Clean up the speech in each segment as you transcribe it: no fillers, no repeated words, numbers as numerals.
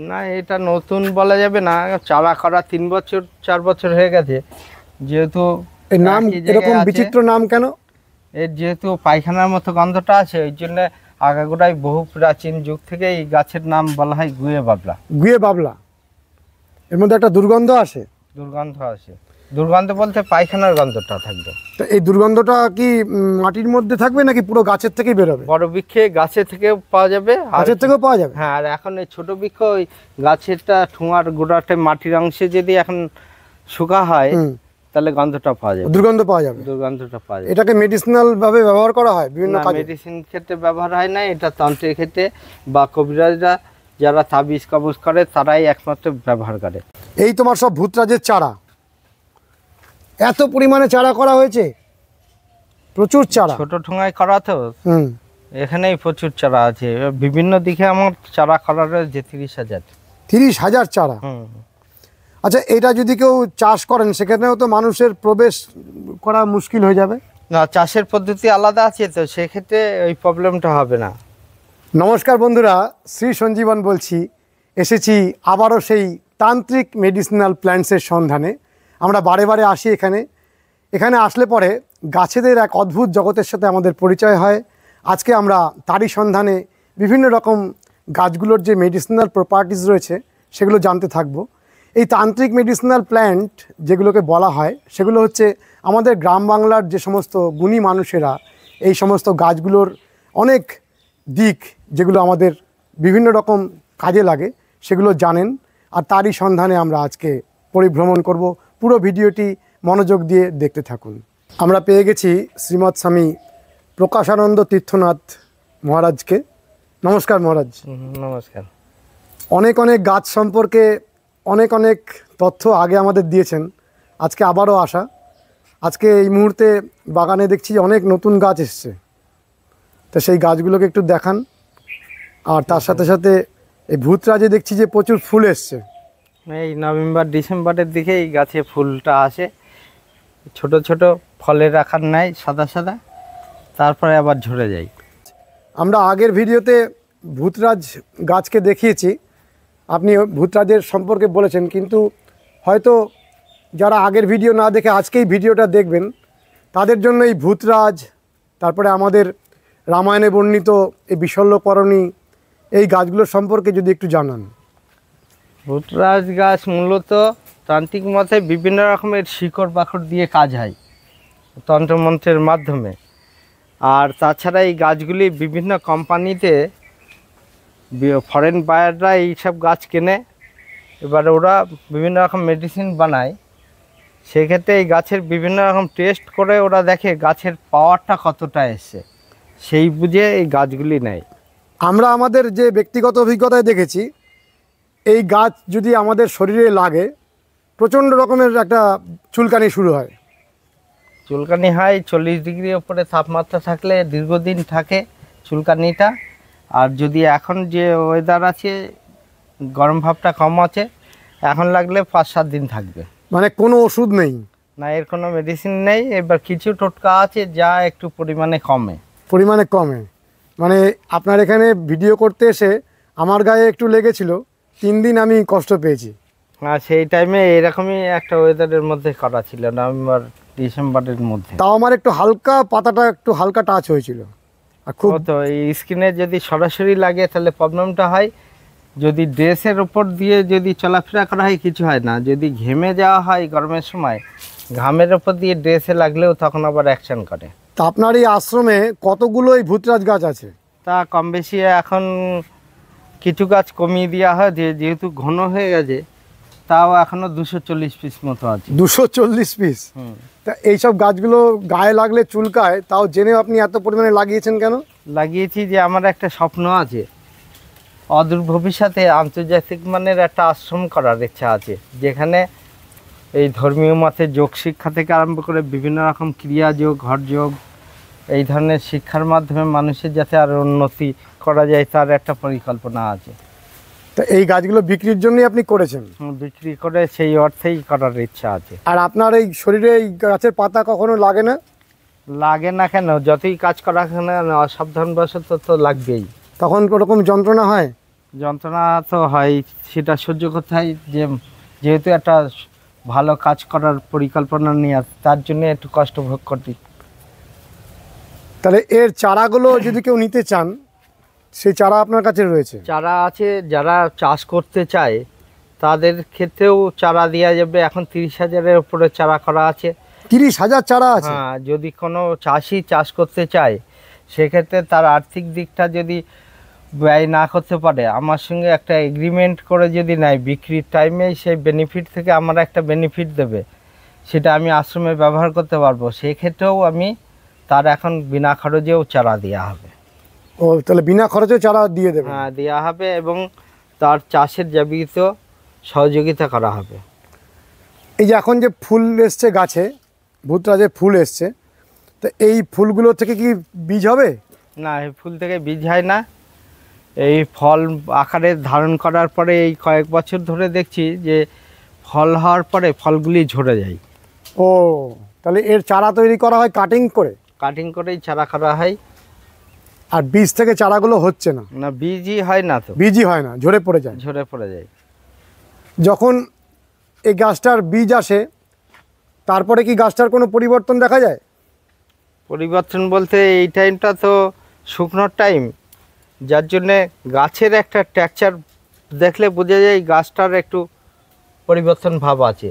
না, এটা নতুন বলা যাবে না, চারা করা 3 বছর 4 বছর হয়ে গেছে। যেহেতু এই নাম এরকম বিচিত্র নাম কেন? এর যেহেতু পায়খানার মতো গন্ধটা আছে, ওই জন্য আগাগোড়ায় বহু প্রাচীন যুগ থেকে এই গাছের নাম বলা হয় গুয়ে বাবলা। গুয়ে বাবলা। এর মধ্যে একটা দুর্গন্ধ আসে। দুর্গন্ধ আসে, দুর্গন্ধ বলতে পায়খানার গন্ধটা থাকবে। তো এই দুর্গন্ধটা কি মাটির মধ্যে থাকবে নাকি পুরো গাছের থেকেই বেরোবে? বড় বৃক্ষে গাছের থেকেও পাওয়া যাবে, গাছের থেকেও পাওয়া যাবে। হ্যাঁ, আর এখন এই ছোট বৃক্ষ ওই গাছেরটা ঠোঙার গোড়াতে মাটির অংশে যদি এখন শুকা হয় তাহলে গন্ধটা পাওয়া যাবে, দুর্গন্ধ পাওয়া যাবে, দুর্গন্ধটা পাওয়া যাবে। এটাকে মেডিসিনাল ভাবে ব্যবহার করা হয় বিভিন্ন কাজে? মেডিসিন ক্ষেত্রে ব্যবহার হয় না, এটা তন্ত্রের ক্ষেত্রে বা কবিরাজরা যারা তাবিজ কবজ করে তারাই একমাত্র ব্যবহার করে। এই তোমার সব ভূতরাজের চারা, এত পরিমাণে চারা করা হয়েছে, প্রচুর চারা। ছোট ঠোঙায় করা তো, এখানেই প্রচুর চারা আছে। বিভিন্ন দিকে আমার চারা করা রয়েছে 30,000। 30,000 চারা? আচ্ছা, এটা যদি কেউ চাষ করেন সেখানেও তো মানুষের প্রবেশ করা মুশকিল হয়ে যাবে? না, চাষের পদ্ধতি আলাদা আছে, তো সেক্ষেত্রে ওই প্রবলেমটা হবে না। নমস্কার বন্ধুরা, শ্রী সঞ্জীবন বলছি। এসেছি আবারও সেই তান্ত্রিক মেডিসিনাল প্ল্যান্টসের সন্ধানে। আমরা বারে বারে আসি এখানে আসলে পরে গাছেদের এক অদ্ভুত জগতের সাথে আমাদের পরিচয় হয়। আজকে আমরা তারই সন্ধানে বিভিন্ন রকম গাছগুলোর যে মেডিসিনাল প্রপার্টিজ রয়েছে সেগুলো জানতে থাকব। এই তান্ত্রিক মেডিসিনাল প্ল্যান্ট যেগুলোকে বলা হয় সেগুলো হচ্ছে আমাদের গ্রাম বাংলার যে সমস্ত গুণী মানুষেরা এই সমস্ত গাছগুলোর অনেক দিক যেগুলো আমাদের বিভিন্ন রকম কাজে লাগে সেগুলো জানেন, আর তারই সন্ধানে আমরা আজকে পরিভ্রমণ করব। পুরো ভিডিওটি মনোযোগ দিয়ে দেখতে থাকুন। আমরা পেয়ে গেছি শ্রীমৎ স্বামী প্রকাশানন্দ তীর্থনাথ মহারাজকে। নমস্কার মহারাজ। নমস্কার। অনেক অনেক গাছ সম্পর্কে অনেক তথ্য আগে আমাদের দিয়েছেন, আজকে আবারও আসা। আজকে এই মুহূর্তে বাগানে দেখছি অনেক নতুন গাছ এসছে, তো সেই গাছগুলোকে একটু দেখান। আর তার সাথে সাথে এই ভূতরাজে দেখছি যে প্রচুর ফুল এসছে। এই নভেম্বর ডিসেম্বরের দিকে এই গাছে ফুলটা আসে, ছোট ছোট ফলের আকার নেয়, সাদা সাদা, তারপরে আবার ঝরে যায়। আমরা আগের ভিডিওতে ভূতরাজ গাছকে দেখিয়েছি, আপনি ভূতরাজের সম্পর্কে বলেছেন, কিন্তু হয়তো যারা আগের ভিডিও না দেখে আজকেই ভিডিওটা দেখবেন তাদের জন্য এই ভূতরাজ, তারপরে আমাদের রামায়ণে বর্ণিত এই বিশল্যকরণী, এই গাছগুলোর সম্পর্কে যদি একটু জানান। ভূতরাজ গাছ মূলত তান্ত্রিক মতে বিভিন্ন রকমের শিকড় বাকড় দিয়ে কাজ হয় তন্ত্রমন্ত্রের মাধ্যমে। আর তাছাড়া এই গাছগুলি বিভিন্ন কোম্পানিতে ফরেন বায়াররা এইসব গাছ কেনে, এবারে ওরা বিভিন্ন রকম মেডিসিন বানায়। সেক্ষেত্রে এই গাছের বিভিন্ন রকম টেস্ট করে ওরা দেখে গাছের পাওয়ারটা কতটা এসছে, সেই বুঝে এই গাছগুলি নেয়। আমরা আমাদের যে ব্যক্তিগত অভিজ্ঞতায় দেখেছি, এই গাছ যদি আমাদের শরীরে লাগে প্রচণ্ড রকমের একটা চুলকানি শুরু হয়। চুলকানি হয় 40 ডিগ্রি ওপরে তাপমাত্রা থাকলে দীর্ঘদিন থাকে চুলকানিটা। আর যদি এখন যে ওয়েদার আছে গরম ভাবটা কম আছে, এখন লাগলে 5-7 দিন থাকবে। মানে কোনো ওষুধ নেই? না, এর কোনো মেডিসিন নেই। এবার কিছু টোটকা আছে যা একটু পরিমাণে কমে। মানে আপনার এখানে ভিডিও করতে এসে আমার গায়ে একটু লেগেছিল, 3 দিন আমি কষ্ট পেয়েছি। আর সেই টাইমে এরকমই একটা ওয়েদারের মধ্যে করা ছিল, নভেম্বর ডিসেম্বরের মধ্যে। তাও আমার একটু হালকা, পাতাটা একটু হালকা টাচ হয়েছিল। আর খুব তো এই স্কিনে যদি সরাসরি লাগে তাহলে প্রবলেমটা হয়। যদি ড্রেসের ওপর দিয়ে যদি চলাফেরা করা হয় কিছু হয় না, যদি ঘেমে যাওয়া হয় গরমের সময়, ঘামের ওপর দিয়ে ড্রেসে লাগলেও তখন আবার অ্যাকশন করে। তা আপনার এই আশ্রমে কতগুলো এই ভূতরাজ গাছ আছে? তা কম বেশি এখন কিছু গাছ কমিয়ে দেওয়া হয়, যেহেতু ঘন হয়ে গেছে, তাও এখনও 240 পিস মতো আছে। 240 পিস? তা এইসব গাছগুলো গায়ে লাগলে চুলকায়, তাও জেনে আপনি এত পরিমাণে লাগিয়েছেন কেন? লাগিয়েছি যে আমার একটা স্বপ্ন আছে, অদূর ভবিষ্যতে আন্তর্জাতিক মানের একটা আশ্রম করার ইচ্ছা আছে, যেখানে এই ধর্মীয় মতে যোগ শিক্ষা থেকে আরম্ভ করে বিভিন্ন রকম ক্রিয়াযোগ, হঠযোগ, এই ধরনের শিক্ষার মাধ্যমে মানুষের যাতে আরও উন্নতি করা যায় তার একটা পরিকল্পনা আছে। তা এই গাছগুলো বিক্রির জন্যই আপনি করেছেন? বিক্রি করে সেই অর্থেই করার ইচ্ছা আছে। আর আপনার এই শরীরে এই গাছের পাতা কখনো লাগে না? লাগে না কেন, যতই কাজ করা কেন অসাবধানবশত তো লাগবেই। তখন ওরকম যন্ত্রণা হয়? যন্ত্রণা তো হয়, সেটা সহ্য করতে হয়, যেহেতু একটা ভালো কাজ করার পরিকল্পনা নিয়ে আছে, তার জন্য একটু কষ্ট ভোগ করতে। তাহলে এর চারাগুলো যদি কেউ নিতে চান, সেই চারা আপনার কাছে রয়েছে? চারা আছে, যারা চাষ করতে চায় তাদের ক্ষেত্রেও চারা দেওয়া যাবে। এখন 30,000-এর উপরে চারা করা আছে। 30,000 চারা আছে? হ্যাঁ, যদি কোনো চাষি চাষ করতে চায় সেক্ষেত্রে তার আর্থিক দিকটা যদি ব্যয় না করতে পারে, আমার সঙ্গে একটা এগ্রিমেন্ট করে যদি নেয়, বিক্রির টাইমেই সেই বেনিফিট থেকে আমার একটা বেনিফিট দেবে, সেটা আমি আশ্রমে ব্যবহার করতে পারবো, সেক্ষেত্রেও আমি তার এখন বিনা খরচেও চারা দেওয়া হবে। ও, তাহলে বিনা খরচে চারা দিয়ে দেবে? হ্যাঁ, দেওয়া হবে, এবং তার চাষের যাবতীয় সহযোগিতা করা হবে। এই যে এখন যে ফুল এসছে গাছে, ভূতরাজের ফুল এসছে, তো এই ফুলগুলো থেকে কি বীজ হবে? না, এই ফুল থেকে বীজ হয় না। এই ফল আকারে ধারণ করার পরে এই কয়েক বছর ধরে দেখছি যে ফল হওয়ার পরে ফলগুলি ঝরে যায়। ও, তাহলে এর চারা তৈরি করা হয় কাটিং করে? কাটিং করেই চারা করা হয়। আর বীজ থেকে চারাগুলো হচ্ছে না? না, বীজই হয় না, তো বীজই হয় না, ঝরে পড়ে যায়। ঝরে পড়ে যায়। যখন এই গাছটার বীজ আসে, তারপরে কি গাছটার কোনো পরিবর্তন দেখা যায়? পরিবর্তন বলতে এই টাইমটা তো শুকনোর টাইম, যার জন্যে গাছের একটা টেক্সচার দেখলে বোঝা যায় গাছটার একটু পরিবর্তন ভাব আছে।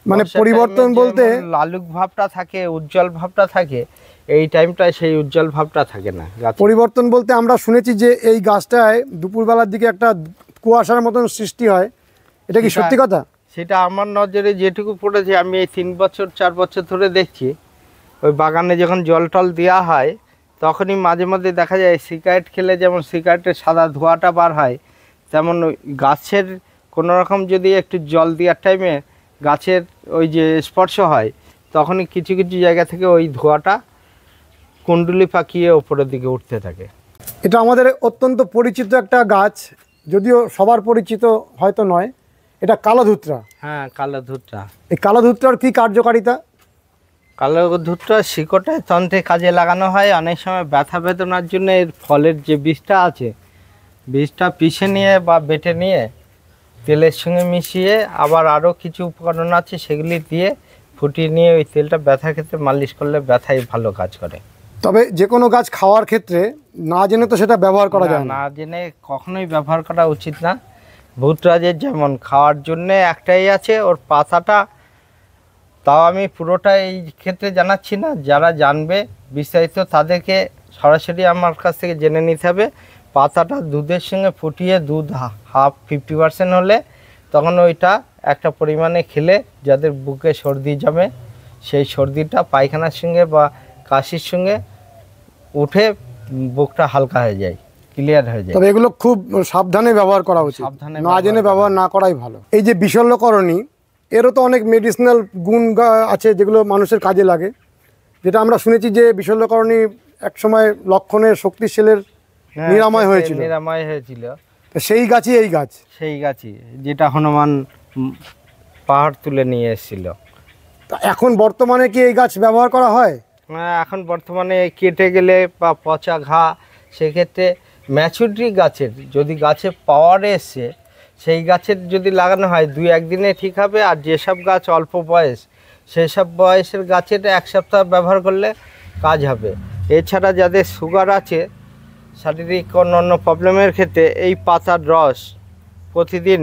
মানে বর্ষার পরিবর্তন টাইমে বলতে? যেমন লালুক ভাবটা থাকে, উজ্জ্বল ভাবটা থাকে, এই টাইমটায় সেই উজ্জ্বল ভাবটা থাকে না গাছে। পরিবর্তন বলতে আমরা শুনেছি যে এই গাছটায় দুপুরবেলার দিকে একটা কুয়াশার মতন সৃষ্টি হয়, এটা কি সত্যি কথা? সেটা আমার নজরে যেটুকু পড়েছে, আমি এই 3-4 বছর ধরে দেখছি, ওই বাগানে যখন জল টল দেওয়া হয় তখনই মাঝে মাঝে দেখা যায় সিগারেট খেলে যেমন সিগারেটের সাদা ধোঁয়াটা বার হয়, তেমন ওই গাছের কোনো রকম যদি একটু জল দেওয়ার টাইমে গাছের ওই যে স্পর্শ হয়, তখনই কিছু কিছু জায়গা থেকে ওই ধোঁয়াটা কুণ্ডলি পাকিয়ে ওপরের দিকে উঠতে থাকে। এটা আমাদের অত্যন্ত পরিচিত একটা গাছ, যদিও সবার পরিচিত হয়তো নয়, এটা কালোধুত্রা। হ্যাঁ, কালো ধূতটা। এই কালোধুত্রার কি কার্যকারিতা? কালো ধূতটা শিকড়টায় তন্ত্রে কাজে লাগানো হয়। অনেক সময় ব্যথা বেদনার জন্য এর ফলের যে বীজটা আছে, বীজটা পিষে নিয়ে বা বেটে নিয়ে তেলের সঙ্গে মিশিয়ে, আবার আরও কিছু উপকরণ আছে সেগুলি দিয়ে ফুটিয়ে নিয়ে ওই তেলটা ব্যথার ক্ষেত্রে মালিশ করলে ব্যথাই ভালো কাজ করে। তবে যে কোনো গাছ খাওয়ার ক্ষেত্রে না জেনে তো সেটা ব্যবহার করা যায় না। না জেনে কখনোই ব্যবহার করা উচিত না। ভূতরাজের যেমন খাওয়ার জন্য একটাই আছে, ওর পাতাটা, তাও আমি পুরোটা এই ক্ষেত্রে জানাচ্ছি না, যারা জানবে বিস্তারিত তাদেরকে সরাসরি আমার কাছ থেকে জেনে নিতে হবে। পাতাটা দুধের সঙ্গে ফুটিয়ে, দুধ 50% হলে তখন ওইটা একটা পরিমাণে খেলে যাদের বুকে সর্দি জমে, সেই সর্দিটা পায়খানার সঙ্গে বা কাশির সঙ্গে উঠে বুকটা হালকা হয়ে যায়, ক্লিয়ার হয়ে যায়। তবে এগুলো খুব সাবধানে ব্যবহার করা উচিত, সাবধানে না জেনে ব্যবহার না করাই ভালো। এই যে বিশল্যকরণী, এরও তো অনেক মেডিসিনাল গুণ আছে যেগুলো মানুষের কাজে লাগে, যেটা আমরা শুনেছি যে বিশল্যকরণী একসময় লক্ষণের শক্তিশালের নিরাময় হয়েছিল। নিরাময় হয়েছিল। তো সেই গাছই এই গাছ? সেই গাছই, যেটা হনুমান পাহাড় তুলে নিয়ে এসেছিল। তা এখন বর্তমানে কি এই গাছ ব্যবহার করা হয়? এখন বর্তমানে কেটে গেলে বা পচা ঘা, সেক্ষেত্রে ম্যাচুরিটি গাছের যদি গাছে পাওয়ার এসছে, সেই গাছের যদি লাগানো হয় 2-1 দিনে ঠিক হবে। আর যেসব গাছ অল্প বয়স, সেই সব বয়সের গাছের 1 সপ্তাহ ব্যবহার করলে কাজ হবে। এছাড়া যাদের সুগার আছে, শারীরিক অন্য প্রবলেমের ক্ষেত্রে এই পাতার রস প্রতিদিন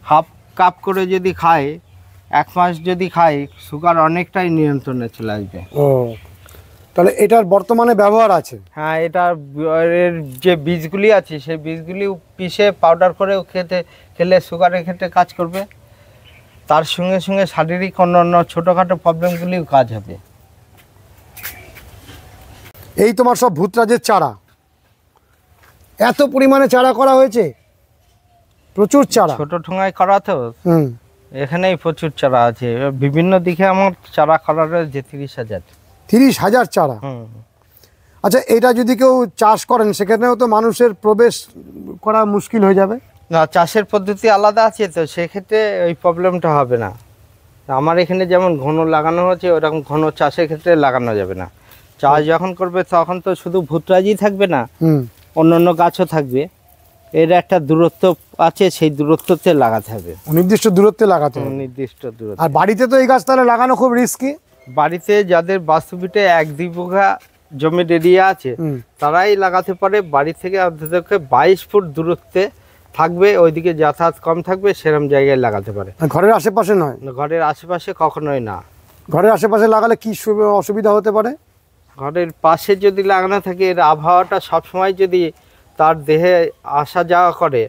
1/2 কাপ করে যদি খায়, 1 মাস যদি খায়, সুগার অনেকটাই নিয়ন্ত্রণে চলে আসবে। ও, তাহলে এটার বর্তমানে ব্যবহার আছে? হ্যাঁ, এটার এর যে বীজগুলি আছে সেই বীজগুলি পিষে পাউডার করেও খেলে সুগারের ক্ষেত্রে কাজ করবে। তার সঙ্গে সঙ্গে শারীরিক অন্য ছোটোখাটো প্রবলেমগুলিও কাজ হবে। এই তোমার সব ভূতরাজের চারা, এত পরিমাণে চারা করা হয়েছে? প্রচুর চারা। ছোটো ঠোঙায় করা তো, হুম, এখানেই প্রচুর চারা আছে। বিভিন্ন দিকে আমার চারা করা রয়েছে 30,000। 30,000 চারা? হুম। আচ্ছা, এটা যদি কেউ চাষ করেন সেখানেও তো মানুষের প্রবেশ করা মুশকিল হয়ে যাবে? না, চাষের পদ্ধতি আলাদা আছে, তো সেক্ষেত্রে ওই প্রবলেমটা হবে না। আমার এখানে যেমন ঘন লাগানো হচ্ছে, ওরকম ঘন চাষের ক্ষেত্রে লাগানো যাবে না। চাষ যখন করবে তখন তো শুধু ভূতরাজই থাকবে না, হুম, অন্য গাছও থাকবে। এর একটা দূরত্ব আছে, সেই দূরত্বতে লাগাতে হবে। নির্দিষ্ট দূরত্বে লাগাতে হবে। নির্দিষ্ট দূরত্ব। আর বাড়িতে তো এই গাছ তাহলে লাগানো খুব রিস্কি। বাড়িতে যাদের বাস্তুভিটে 1-2 বিঘা জমির এরিয়া আছে তারাই লাগাতে পারে। বাড়ি থেকে অন্তত 22 ফুট দূরত্বে থাকবে, ওইদিকে যাতায়াত কম থাকবে, সেরকম জায়গায় লাগাতে পারে। ঘরের আশেপাশে নয়? ঘরের আশেপাশে কখনোই না। ঘরের আশেপাশে লাগালে কি অসুবিধা হতে পারে? ঘরের পাশে যদি লাগানো থাকে, এর আবহাওয়াটা সবসময় যদি তার দেহে আসা যাওয়া করে,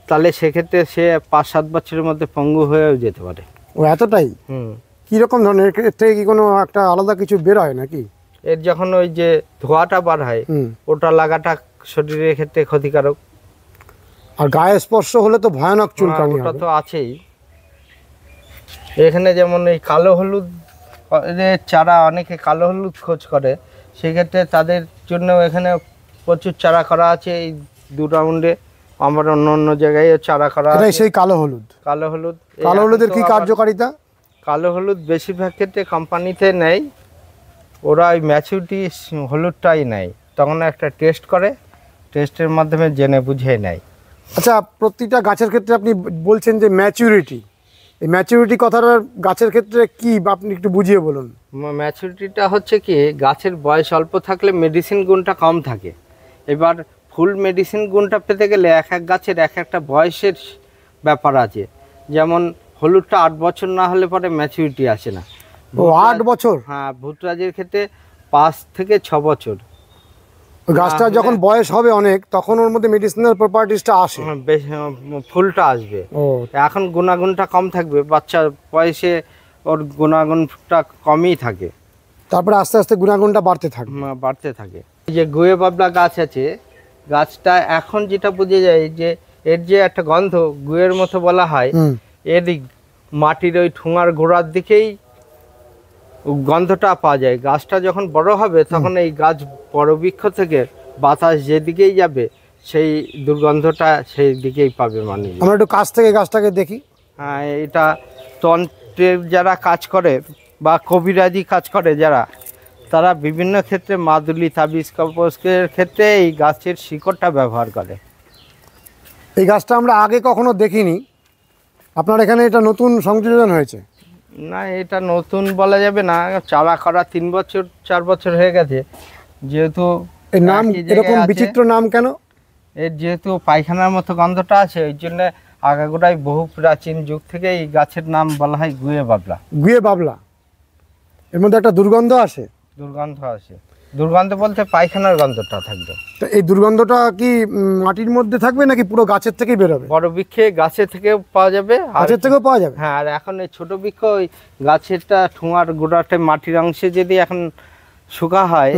তাহলে সেক্ষেত্রে সে 5-7 বছরের মধ্যে পঙ্গু হয়েও যেতে পারে। ও এতটাই? কীরকম ধরনের? এর থেকে কি কোনো একটা আলাদা কিছু বের হয় নাকি? এর যখন ওই যে ধোঁয়াটা বার হয়, ওটা লাগাটা শরীরের ক্ষেত্রে ক্ষতিকারক। আর গায়ে স্পর্শ হলে তো ভয়ানক চুলকানি। ওটা তো আছেই। এখানে যেমন এই কালো হলুদ চারা, অনেকে কালো হলুদ খোঁজ করে, সেক্ষেত্রে তাদের জন্য এখানে প্রচুর চারা করা আছে। এই 2 রাউন্ডে আমার অন্য জায়গায় চারা করা আছে। সেই কালো হলুদ? কালো হলুদের কি কার্যকারিতা? কালো হলুদ বেশিরভাগ ক্ষেত্রে কোম্পানিতে নেয়, ওরা ওই ম্যাচুরিটি হলুদটাই নেয়, তখন একটা টেস্ট করে, টেস্টের মাধ্যমে জেনে বুঝে নেয়। আচ্ছা, প্রতিটা গাছের ক্ষেত্রে আপনি বলছেন যে ম্যাচুরিটি, এই ম্যাচুরিটি কথাটা গাছের ক্ষেত্রে কি আপনি একটু বুঝিয়ে বলুন। ম্যাচুরিটিটা হচ্ছে কি, গাছের বয়স অল্প থাকলে মেডিসিন গুণটা কম থাকে। এবার ফুল মেডিসিন গুণটা পেতে গেলে এক এক গাছের এক একটা বয়সের ব্যাপার আছে। যেমন হলুদটা 8 বছর না হলে পরে ম্যাচুরিটি আসে না। ও 8 বছর? হ্যাঁ, ভুটরাজের ক্ষেত্রে 5 থেকে 6 বছর। গাছটা যখন বয়স হবে অনেক, তখন ওর মধ্যে মেডিসিনাল প্রপার্টিসটা আসে, ফুলটা আসবে। এখন গুণাগুণটা কম থাকবে, বাচ্চা বয়সে ওর গুণাগুণটা কমই থাকে, তারপরে আস্তে আস্তে গুণাগুণটা বাড়তে থাকে। এই যে গুয়ে বাবলা গাছ আছে, গাছটা এখন যেটা বোঝা যায় যে এর যে একটা গন্ধ গুয়ের মতো বলা হয়, এর মাটির ওই ঠোঙার গোড়ার দিকেই গন্ধটা পাওয়া যায়। গাছটা যখন বড় হবে তখন এই গাছ বড় বৃক্ষ থেকে বাতাস যেদিকেই যাবে সেই দুর্গন্ধটা সেই দিকেই পাবে মানুষ। আমরা একটু কাছ থেকে গাছটাকে দেখি। হ্যাঁ, এটা তন্ত্রের যারা কাজ করে বা কবিরাজি কাজ করে যারা, তারা বিভিন্ন ক্ষেত্রে মাদুলি, তাবিজ, কবজের ক্ষেত্রে এই গাছের শিকড়টা ব্যবহার করে। এই গাছটা আমরা আগে কখনো দেখিনি, আপনার এখানে এটা নতুন সংযোজন হয়েছে? না, এটা নতুন বলা যাবে না, চারা করা 3-4 বছর হয়ে গেছে। যেহেতু এর নাম এরকম বিচিত্র নাম কেন? এর যেহেতু পায়খানার মতো গন্ধটা আছে, ওই জন্য আগাগোড়ায় বহু প্রাচীন যুগ থেকে এই গাছের নাম বলা হয় গুয়ে বাবলা। গুয়ে বাবলা। এর মধ্যে একটা দুর্গন্ধ আসে? দুর্গন্ধ আসে। দুর্গন্ধ বলতে পায়খানার গন্ধটা থাকবে। তো এই দুর্গন্ধটা কি মাটির মধ্যে থাকবে নাকি পুরো গাছের থেকেই বেরোবে? বড় বৃক্ষে গাছের থেকেও পাওয়া যাবে। গাছের থেকেও পাওয়া যাবে? হ্যাঁ, আর এখন এই ছোট বৃক্ষ ওই গাছেরটা ঠোঙার গোড়াতে মাটির অংশে যদি এখন শুকা হয়,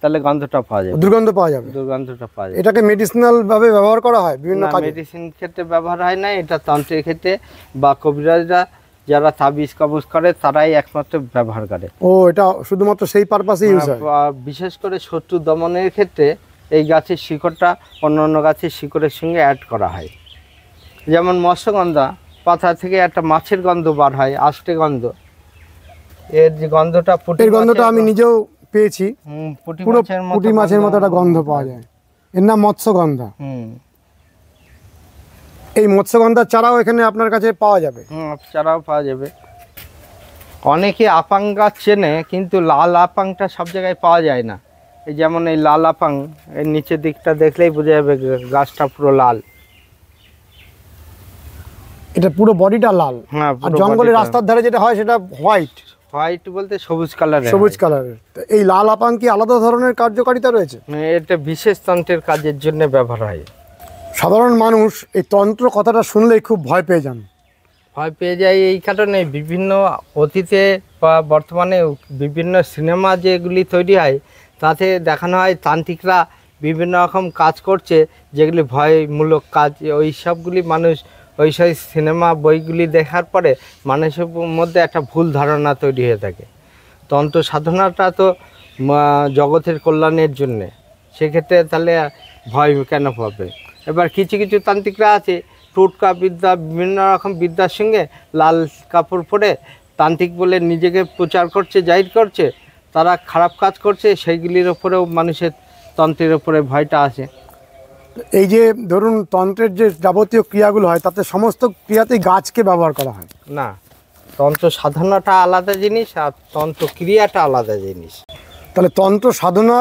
তাহলে গন্ধটা পাওয়া যাবে, দুর্গন্ধ পাওয়া যাবে। দুর্গন্ধটা পাওয়া যাবে। এটাকে মেডিসিনাল ভাবে ব্যবহার করা হয় বিভিন্ন কাজে? মেডিসিন ক্ষেত্রে ব্যবহার হয় না, এটা তন্ত্রের ক্ষেত্রে বা কবিরাজরা যারা তাবিজ কবজ করে তারাই একমাত্র ব্যবহার করে। ও, এটা শুধুমাত্র সেই পারপাসে ইউজ হয়? বিশেষ করে শত্রু দমনের ক্ষেত্রে এই গাছের শিকড়টা অন্য গাছের শিকড়ের সঙ্গে অ্যাড করা হয়। যেমন মৎস্যগন্ধা পাতা থেকে একটা মাছের গন্ধ বার হয়, আষ্টে গন্ধ। এর যে গন্ধটা, পুঁটির গন্ধটা আমি নিজেও পেয়েছি, পুরো পুঁটি মাছের মতো একটা গন্ধ পাওয়া যায়। এর নাম মৎস্যগন্ধা। এই মৎস্যগন্ধার চারাও এখানে আপনার কাছে পাওয়া যাবে? চারাও পাওয়া যাবে। অনেকে আপাং গাছ চেনে, কিন্তু লাল আপাংটা সব জায়গায় পাওয়া যায় না। এই যেমন এই লাল আপাং, এর নিচের দিকটা দেখলেই বোঝা যাবে গাছটা পুরো লাল। এটা পুরো বডিটা লাল? হ্যাঁ। আর জঙ্গলের রাস্তার ধারে যেটা হয় সেটা হোয়াইট? হোয়াইট বলতে সবুজ কালারের। সবুজ কালারের। এই লাল আপাং কি আলাদা ধরনের কার্যকারিতা রয়েছে? এটা বিশেষ তন্ত্রের কাজের জন্য ব্যবহার হয়। সাধারণ মানুষ এই তন্ত্র কথাটা শুনলেই খুব ভয় পেয়ে যান। ভয় পেয়ে যায় এই কারণে, বিভিন্ন অতীতে বা বর্তমানে বিভিন্ন সিনেমা যেগুলি তৈরি হয় তাতে দেখানো হয় তান্ত্রিকরা বিভিন্ন রকম কাজ করছে, যেগুলি ভয়মূলক কাজ। ওই সবগুলি মানুষ ওই সব সিনেমা বইগুলি দেখার পরে মানুষের মধ্যে একটা ভুল ধারণা তৈরি হয়ে থাকে। তন্ত্র সাধনাটা তো জগতের কল্যাণের জন্যে, সেক্ষেত্রে তাহলে ভয় কেন পাবে? এবার কিছু কিছু তান্ত্রিকরা আছে টোটকা বিদ্যা, বিভিন্ন রকম বিদ্যার সঙ্গে লাল কাপড় পরে তান্ত্রিক বলে নিজেকে প্রচার করছে, জাহির করছে, তারা খারাপ কাজ করছে, সেইগুলির ওপরেও মানুষের তন্ত্রের ওপরে ভয়টা আসে। এই যে ধরুন তন্ত্রের যে যাবতীয় ক্রিয়াগুলো হয় তাতে সমস্ত ক্রিয়াতেই গাছকে ব্যবহার করা হয়? না, তন্ত্র সাধনাটা আলাদা জিনিস আর তন্ত্র ক্রিয়াটা আলাদা জিনিস। তাহলে তন্ত্র সাধনা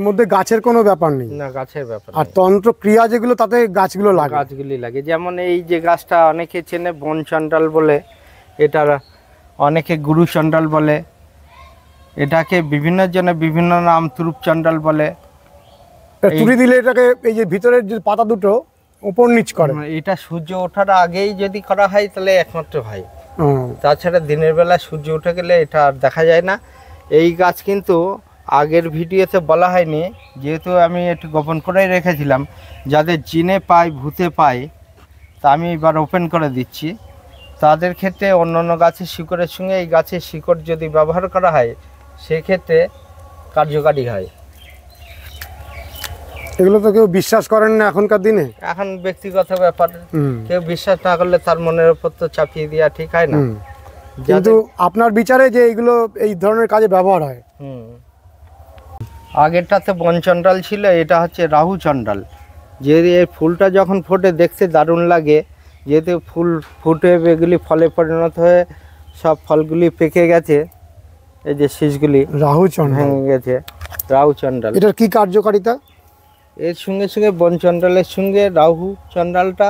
মধ্যে গাছের কোনো ব্যাপার নেই? না, গাছের ব্যাপার আর নেই। তন্ত্র ক্রিয়া যেগুলো তাতে গাছগুলো লাগে? গাছগুলি লাগে। যেমন এই যে গাছটা অনেকে চেনে বনচণ্ডাল বলে, এটার অনেকে গুরুচণ্ডাল বলে, এটাকে বিভিন্ন জনে বিভিন্ন নাম তুরুপচণ্ডাল বলে। তুলি দিলে এটাকে এই যে ভিতরের যে পাতা দুটো উপর নিচ করে, এটা সূর্য ওঠার আগেই যদি করা হয় তাহলে একমাত্র হয়। হুম। তাছাড়া দিনের বেলা সূর্য উঠে গেলে এটা আর দেখা যায় না। এই গাছ কিন্তু আগের ভিডিওতে বলা হয়নি, যেহেতু আমি একটু গোপন করেই রেখেছিলাম, যাদের জিনে পায় ভূতে পায়, তা আমি এবার ওপেন করে দিচ্ছি। তাদের ক্ষেত্রে অন্য অন্য গাছের শিকড়ের সঙ্গে এই গাছের শিকড় যদি ব্যবহার করা হয় সেক্ষেত্রে কার্যকারী হয়। এগুলো তো কেউ বিশ্বাস করেন না এখনকার দিনে। এখন ব্যক্তিগত ব্যাপার, হুম। কেউ বিশ্বাস না করলে তার মনের উপর তো চাপিয়ে দেওয়া ঠিক হয় না। হুম। কিন্তু আপনার বিচারে যে এইগুলো এই ধরনের কাজে ব্যবহার হয়? হুম। আগেরটাতে বনচণ্ডাল ছিল, এটা হচ্ছে রাহু চণ্ডাল। যে এই ফুলটা যখন ফোটে দেখতে দারুণ লাগে, যেহেতু ফুল ফুটে এগুলি ফলে পরিণত হয়ে সব ফলগুলি পেকে গেছে, এই যে শীষগুলি রাহু চণ্ডাল ভেঙে গেছে, রাহু চণ্ডাল। এটার কি কার্যকারিতা? এর সঙ্গে সঙ্গে বনচণ্ডালের সঙ্গে রাহু চণ্ডালটা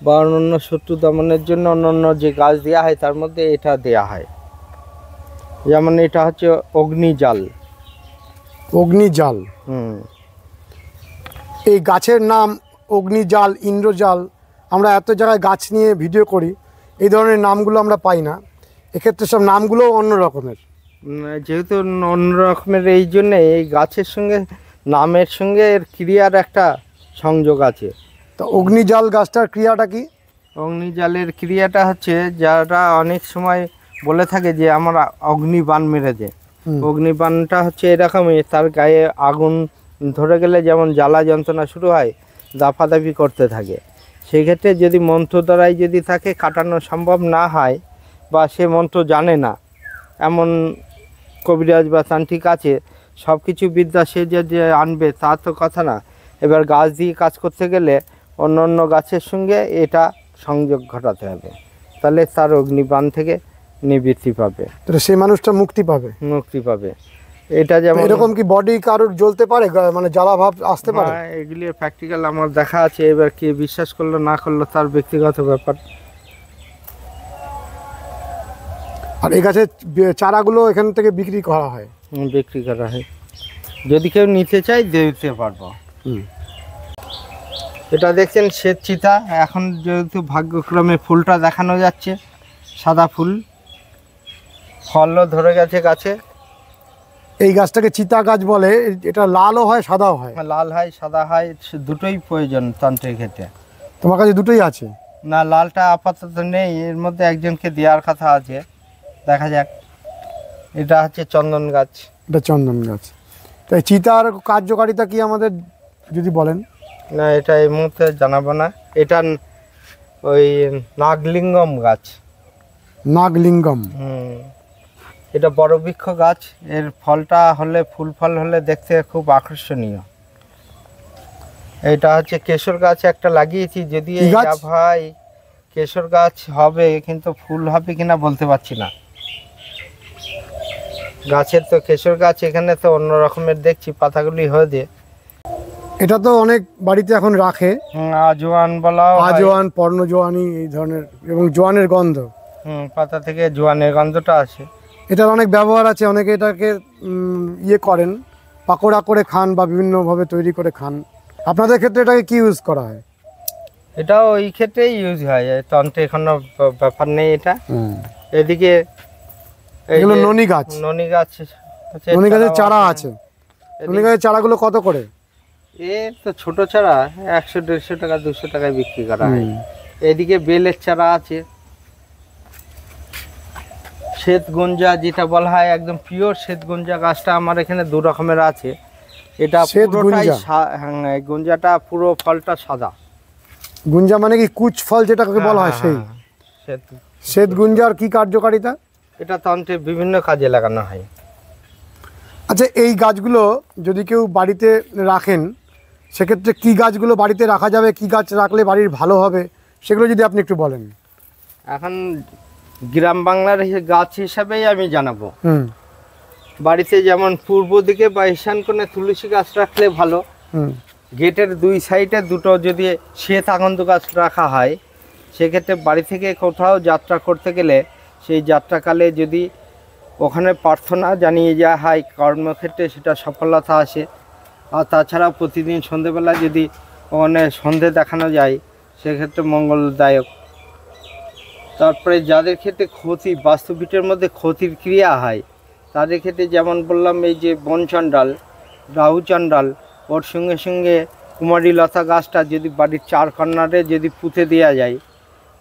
বা অন্যান্য শত্রু দমনের জন্য অন্যান্য যে গাছ দেওয়া হয় তার মধ্যে এটা দেয়া হয়। যেমন এটা হচ্ছে অগ্নিজাল। অগ্নিজাল। হুম। এই গাছের নাম অগ্নিজাল, ইন্দ্রজাল। আমরা এত জায়গায় গাছ নিয়ে ভিডিও করি, এই ধরনের নামগুলো আমরা পাই না। এক্ষেত্রে সব নামগুলোও অন্য রকমের। যেহেতু অন্য রকমের, এই জন্যে এই গাছের সঙ্গে নামের সঙ্গে এর ক্রিয়ার একটা সংযোগ আছে। তো অগ্নিজাল গাছটার ক্রিয়াটা কি? অগ্নিজালের ক্রিয়াটা হচ্ছে, যারা অনেক সময় বলে থাকে যে আমার অগ্নিবাণ মেরে দে, হুম। অগ্নিবাণটা হচ্ছে এরকমই, তার গায়ে আগুন ধরে গেলে যেমন জ্বালা যন্ত্রণা শুরু হয়, দাপাদাপি করতে থাকে। সেই ক্ষেত্রে যদি মন্ত্র দ্বারাই যদি তাকে কাটানো সম্ভব না হয় বা সে মন্ত্র জানে না, এমন কবিরাজ বা তান্ত্রিক আছে, সব কিছু বিদ্যা সে যে আনবে তা তো কথা না। এবার গাছ দিয়ে কাজ করতে গেলে অন্য অন্য গাছের সঙ্গে এটা সংযোগ ঘটাতে হবে, তাহলে তার অগ্নিবাণ থেকে নিবৃত্তি পাবে, তাহলে সেই মানুষটা মুক্তি পাবে। মুক্তি পাবে। এটা যেমন এরকম কি বডি কারোর জ্বলতে পারে, মানে জ্বালা ভাব আসতে পারে? এগুলি প্র্যাকটিক্যাল আমার দেখা আছে, এবার কে বিশ্বাস করলো না করলো তার ব্যক্তিগত ব্যাপার। আর এই গাছের চারাগুলো এখান থেকে বিক্রি করা হয়? বিক্রি করা হয়, যদি কেউ নিতে চায় দিতে পারবো। এটা দেখছেন শ্বেত চিতা। এখন যেহেতু ভাগ্যক্রমে ফুলটা দেখানো যাচ্ছে, সাদা ফুল, ফলও ধরে গেছে গাছে। এই গাছটাকে চিতা গাছ বলে। এটা লালও হয় সাদাও হয়? লাল হয় সাদা হয়, দুটোই প্রয়োজন তন্ত্রের ক্ষেত্রে। তোমার কাছে দুটোই আছে? না, লালটা আপাতত নেই, এর মধ্যে একজনকে দেওয়ার কথা আছে, দেখা যাক। এটা হচ্ছে চন্দন গাছ। এটা চন্দন গাছ। তাই চিতার কার্যকারিতা কি আমাদের যদি বলেন? না, এটা এই মুহূর্তে জানাবো না। এটা ওই নাগলিঙ্গম গাছ। নাগলিঙ্গম। এটা বড় বৃক্ষ গাছ। এর ফলটা হলে, ফুল ফল হলে দেখতে খুব আকর্ষণীয়। এটা হচ্ছে কেশর গাছ একটা লাগিয়েছি, যদি এই ভাই কেশর গাছ হবে, কিন্তু ফুল হবে কিনা বলতে পারছি না। গাছের তো কেশর গাছ, এখানে তো অন্য রকমের দেখছি পাতাগুলি হয়ে দিয়ে। এটা তো অনেক বাড়িতে এখন রাখে, আজওয়ান বলা, আজওয়ান, পর্ণজোয়ানি এই ধরনের, এবং জোয়ানের গন্ধ। পাতা থেকে জোয়ানের গন্ধটা আসে। এটার অনেক ব্যবহার আছে। অনেকে এটাকে ইয়ে করেন, পাকোড়া করে খান বা বিভিন্নভাবে তৈরি করে খান। আপনাদের ক্ষেত্রে এটাকে কি ইউজ করা হয়? এটাও ওই ক্ষেত্রেই ইউজ হয়, তন্ত্রে কোনো ব্যাপার নেই এটা। এদিকে এগুলো ননি গাছ। ননি গাছ, ননি গাছের চারা আছে। ননি গাছের চারাগুলো কত করে? এ তো ছোট চারা 100-150 টাকা, 200 টাকায় বিক্রি করা হয়। এদিকে বেলের চারা আছে। শ্বেতগুঞ্জা যেটা বলা হয়, একদম পিওর শ্বেতগুঞ্জা গাছটা আমার এখানে দু রকমের আছে। এটা পুরোটাই গুঞ্জাটা, পুরো ফলটা সাদা। গুঞ্জা মানে কি কুচ ফল যেটাকে বলা হয় সেই? শ্বেতগুঞ্জার কি কার্যকারিতা? এটা তন্ত্রে বিভিন্ন কাজে লাগানো হয়। আচ্ছা, এই গাছগুলো যদি কেউ বাড়িতে রাখেন, সেক্ষেত্রে কী গাছগুলো বাড়িতে রাখা যাবে, কী গাছ রাখলে বাড়ির ভালো হবে, সেগুলো যদি আপনি একটু বলেন। এখন গ্রাম বাংলার গাছ হিসাবেই আমি জানাবো। হুম বাড়িতে যেমন পূর্ব দিকে বা ঈশান কোণে তুলসী গাছ রাখলে ভালো। হুম গেটের দুই সাইডে দুটো যদি শ্বেত আকন্দ গাছ রাখা হয়, সেক্ষেত্রে বাড়ি থেকে কোথাও যাত্রা করতে গেলে সেই যাত্রাকালে যদি ওখানে প্রার্থনা জানিয়ে যাওয়া হয়, কর্মক্ষেত্রে সেটা সফলতা আসে। আর তাছাড়া প্রতিদিন সন্ধেবেলা যদি ওখানে সন্ধে দেখানো যায়, সেক্ষেত্রে মঙ্গলদায়ক। তারপরে যাদের ক্ষেত্রে ক্ষতি, বাস্তুপিঠের মধ্যে ক্ষতির ক্রিয়া হয়, তাদের ক্ষেত্রে যেমন বললাম এই যে বনচণ্ডাল, রাহুচণ্ডাল, ওর সঙ্গে সঙ্গে কুমারী লতা গাছটা যদি বাড়ির চার কর্নারে যদি পুঁতে দেওয়া যায়,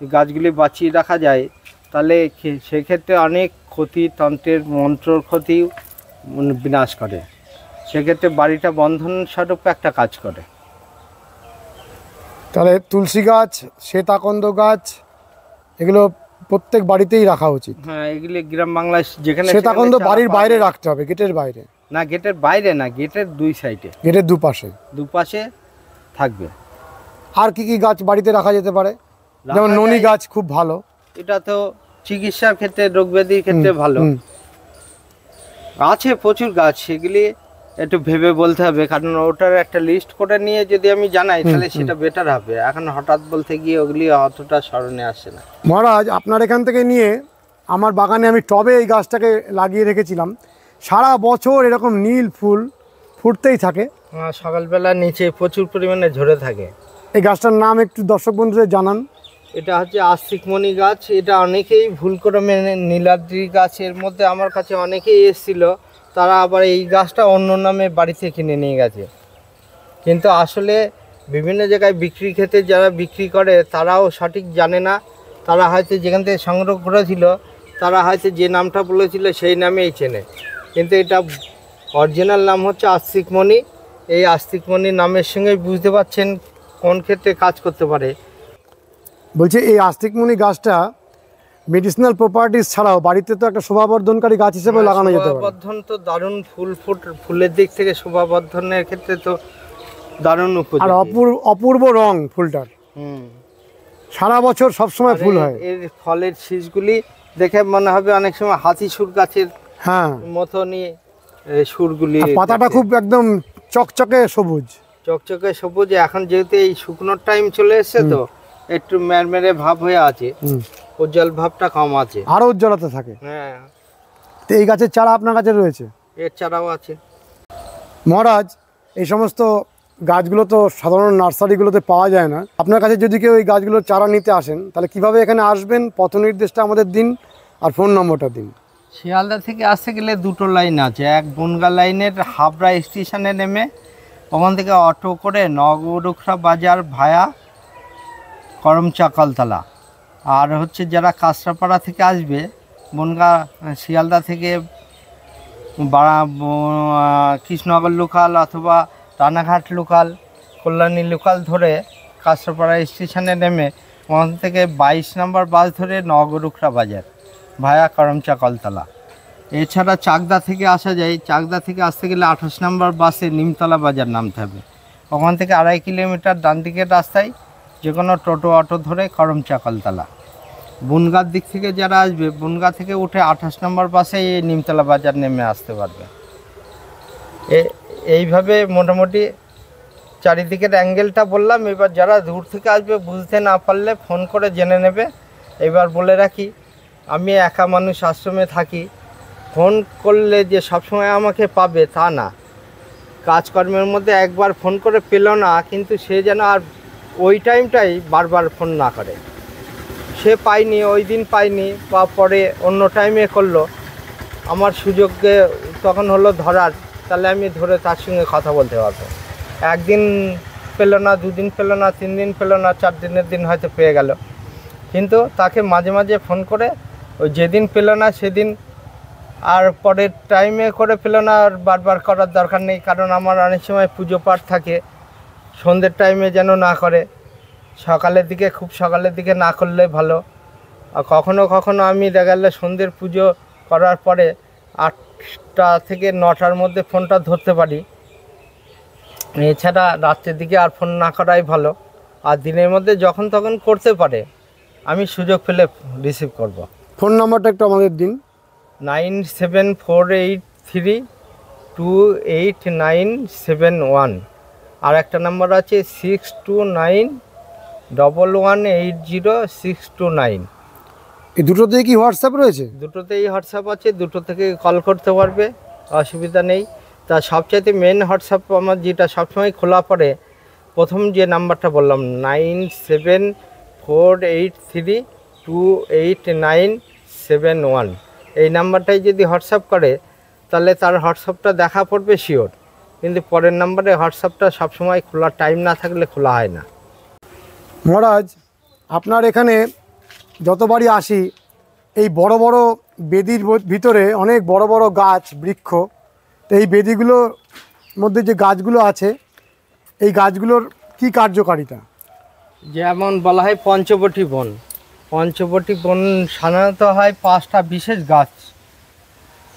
গাছগুলি বাঁচিয়ে রাখা যায়, তাহলে সেক্ষেত্রে অনেক ক্ষতি, তন্ত্রের মন্ত্রর ক্ষতি বিনাশ করে। সেক্ষেত্রে বাড়িটা বন্ধন স্বরূপ একটা কাজ করে। তাহলে তুলসী গাছ, শ্বেতাকন্দ গাছ, এগুলো প্রত্যেক বাড়িতেই রাখা উচিত। হ্যাঁ, এগুলি গ্রাম বাংলায় যেখানে শ্বেতাকন্দ বাড়ির বাইরে রাখতে হবে, গেটের বাইরে না, গেটের বাইরে না, গেটের দুই সাইডে, গেটের দুপাশে দুপাশে থাকবে। আর কি কি গাছ বাড়িতে রাখা যেতে পারে? যেমন রাখা ননি যায়- গাছ খুব ভালো। এটা তো চিকিৎসার ক্ষেত্রে, রোগ ব্যাধির ক্ষেত্রে ভালো। হুম, আছে প্রচুর গাছ, সেগুলি একটু ভেবে বলতে হবে, কারণ ওটার একটা লিস্ট করে নিয়ে যদি আমি জানাই তাহলে সেটা বেটার হবে। এখন হঠাৎ বলতে গিয়ে ওগুলি অতটা স্মরণে আসে না। মহারাজ, আপনার এখান থেকে নিয়ে আমার বাগানে আমি টবে এই গাছটাকে লাগিয়ে রেখেছিলাম। সারা বছর এরকম নীল ফুল ফুটতেই থাকে। সকালবেলা নিচে প্রচুর পরিমাণে ঝরে থাকে। এই গাছটার নাম একটু দর্শক বন্ধুদের জানান। এটা হচ্ছে আস্তিকমণি গাছ। এটা অনেকেই ভুল করে মেনে, নীলাদ্রি গাছের মধ্যে আমার কাছে অনেকেই এসেছিল, তারা আবার এই গাছটা অন্য নামে বাড়িতে কিনে নিয়ে গেছে। কিন্তু আসলে বিভিন্ন জায়গায় বিক্রি ক্ষেত্রে যারা বিক্রি করে তারাও সঠিক জানে না। তারা হয়তো যেখান থেকে সংগ্রহ করেছিল, তারা হয়তো যে নামটা বলেছিল সেই নামেই চেনে, কিন্তু এটা অরিজিনাল নাম হচ্ছে আস্তিকমণি। এই আস্তিকমণি নামের সঙ্গে বুঝতে পারছেন কোন ক্ষেত্রে কাজ করতে পারে। বলছি, এই আস্তিকমণি গাছটা মেডিসিনাল প্রপার্টিস ছাড়াও বাড়িতে তো একটা শোভাবর্ধনকারী গাছ হিসেবে লাগানো যেতে পারে। শোভাবর্ধন তো দারুণ, ফুলের দিক থেকে শোভাবর্ধনের ক্ষেত্রে তো দারুণ আর উপযোগী। অপূর্ব রং ফুলটার, হুম। সারা বছর সবসময় ফুল হয়। এর ফলের শীষগুলি দেখে মনে হবে অনেক সময় হাতি সুর গাছের হ্যাঁ, মতনই সুরগুলি। আর পাতাটা খুব একদম চকচকে সবুজ। চকচকে সবুজ। এখন যেহেতু এই শুকনোর টাইম চলে এসছে, তো একটু মেরমেরে ভাব হয়ে আছে, উজ্জ্বল ভাবটা কম আছে। আরো উজ্জ্বলতা থাকে। হ্যাঁ, তো এই গাছের চারা আপনার কাছে রয়েছে? এর চারাও আছে। মহারাজ, এই সমস্ত গাছগুলো তো সাধারণ নার্সারিগুলোতে পাওয়া যায় না। আপনার কাছে যদি কেউ এই গাছগুলোর চারা নিতে আসেন, তাহলে কিভাবে এখানে আসবেন, পথ নির্দেশটা আমাদের দিন আর ফোন নম্বরটা দিন। শিয়ালদা থেকে আসতে গেলে দুটো লাইন আছে। এক বনগা লাইনের হাবড়া স্টেশনে নেমে ওখান থেকে অটো করে নগরুখরা বাজার ভায়া করমচা কলতলা। আর হচ্ছে যারা কাঁচরাপাড়া থেকে আসবে, বনগা শিয়ালদা থেকে কৃষ্ণনগর লোকাল অথবা রানাঘাট লোকাল, কল্যাণী লোকাল ধরে কাঁচরাপাড়া স্টেশনে নেমে ওখান থেকে 22 নম্বর বাস ধরে নগরুখরা বাজার ভায়া করমচা কলতলা। এছাড়া চাকদা থেকে আসা যায়। চাকদা থেকে আসতে গেলে 28 নম্বর বাসে নিমতলা বাজার নামতে হবে। ওখান থেকে 2.5 কিলোমিটার ডান দিকের রাস্তায় যে কোনো টোটো অটো ধরে করমচা কলতলা। বনগাঁর দিক থেকে যারা আসবে, বনগাঁ থেকে উঠে 28 নম্বর বাসে এই নিমতলা বাজার নেমে আসতে পারবে। এইভাবে মোটামুটি চারিদিকের অ্যাঙ্গেলটা বললাম। এবার যারা দূর থেকে আসবে বুঝতে না পারলে ফোন করে জেনে নেবে। এবার বলে রাখি, আমি একা মানুষ, আশ্রমে থাকি। ফোন করলে যে সবসময় আমাকে পাবে তা না। কাজকর্মের মধ্যে একবার ফোন করে পেল না, কিন্তু সে যেন আর ওই টাইমটাই বারবার ফোন না করে। সে পায়নি, ওই দিন পায়নি বা পরে অন্য টাইমে করলো, আমার সুযোগে তখন হলো ধরার, তাহলে আমি ধরে তার সঙ্গে কথা বলতে পারবো। একদিন পেলো না, 2 দিন পেলো না, 3 দিন পেলো না, 4 দিনের দিন হয়তো পেয়ে গেল, কিন্তু তাকে মাঝে মাঝে ফোন করে ওই যেদিন পেলো না সেদিন আর পরের টাইমে করে পেলো না আর বারবার করার দরকার নেই। কারণ আমার অনেক সময় পুজো পাঠ থাকে, সন্ধ্যের টাইমে যেন না করে, সকালের দিকে, খুব সকালের দিকে না করলে ভালো। আর কখনো কখনো আমি দেখা গেলে সন্ধ্যের পুজো করার পরে 8টা থেকে 9টার মধ্যে ফোনটা ধরতে পারি। এছাড়া রাত্রের দিকে আর ফোন না করাই ভালো, আর দিনের মধ্যে যখন তখন করতে পারে, আমি সুযোগ পেলে রিসিভ করব। ফোন নাম্বারটা একটু আমাদের দিন। 9748328971। আর একটা নাম্বার আছে 6291180629। এই দুটোতেই কি হোয়াটসঅ্যাপ রয়েছে? দুটোতেই হোয়াটসঅ্যাপ আছে, দুটো থেকে কল করতে পারবে, অসুবিধা নেই। তা সবচাইতে মেন হোয়াটসঅ্যাপ আমার যেটা সবসময় খোলা পড়ে, প্রথম যে নাম্বারটা বললাম 9748328971, এই নাম্বারটাই যদি হোয়াটসঅ্যাপ করে তাহলে তার হোয়াটসঅ্যাপটা দেখা পড়বে শিওর, কিন্তু পরের নাম্বারে হোয়াটসঅ্যাপটা সবসময় খোলার টাইম না থাকলে খোলা হয় না। মহারাজ, আপনার এখানে যতবারই আসি এই বড় বড় বেদির ভিতরে অনেক বড় বড় গাছ বৃক্ষ, তো এই বেদিগুলোর মধ্যে যে গাছগুলো আছে এই গাছগুলোর কি কার্যকারিতা? যেমন বলা হয় পঞ্চবটী বন। পঞ্চবটী বন সাধারণত হয় 5টা বিশেষ গাছ,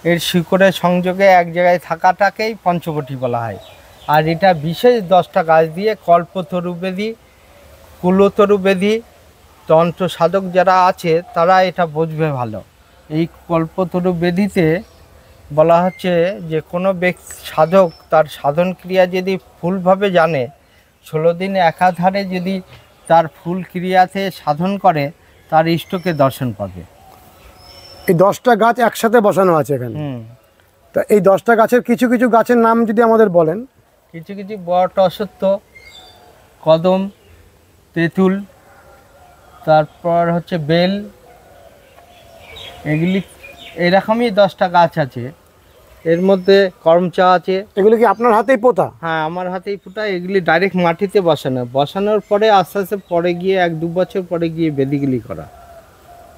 এর শিকড়ের সংযোগে এক জায়গায় থাকাটাকেই পঞ্চবটী বলা হয়। আর এটা বিশেষ 10টা গাছ দিয়ে কল্পতরু বেদি, কুলতরু বেদি, তন্ত্র সাধক যারা আছে তারা এটা বুঝবে ভালো। এই কল্পতরু বেদিতে বলা হচ্ছে যে কোনো ব্যক্তি সাধক তার সাধন ক্রিয়া যদি ফুলভাবে জানে, 16 দিন একাধারে যদি তার ফুল ক্রিয়াতে সাধন করে, তার ইষ্টকে দর্শন পাবে। এই 10টা গাছ একসাথে বসানো আছে এখানে। তা এই 10টা গাছের কিছু কিছু গাছের নাম যদি আমাদের বলেন। কিছু কিছু বট, অশ্বত্থ, কদম, তেঁতুল, তারপর হচ্ছে বেল, এগুলি এরকমই 10টা গাছ আছে। এর মধ্যে করমচা আছে। এগুলো কি আপনার হাতেই পোতা? হ্যাঁ, আমার হাতেই ফোটা। এগুলি ডাইরেক্ট মাটিতে বসানোর পরে আস্তে আস্তে পরে গিয়ে 1-2 বছর পরে গিয়ে বেদিগুলি করা।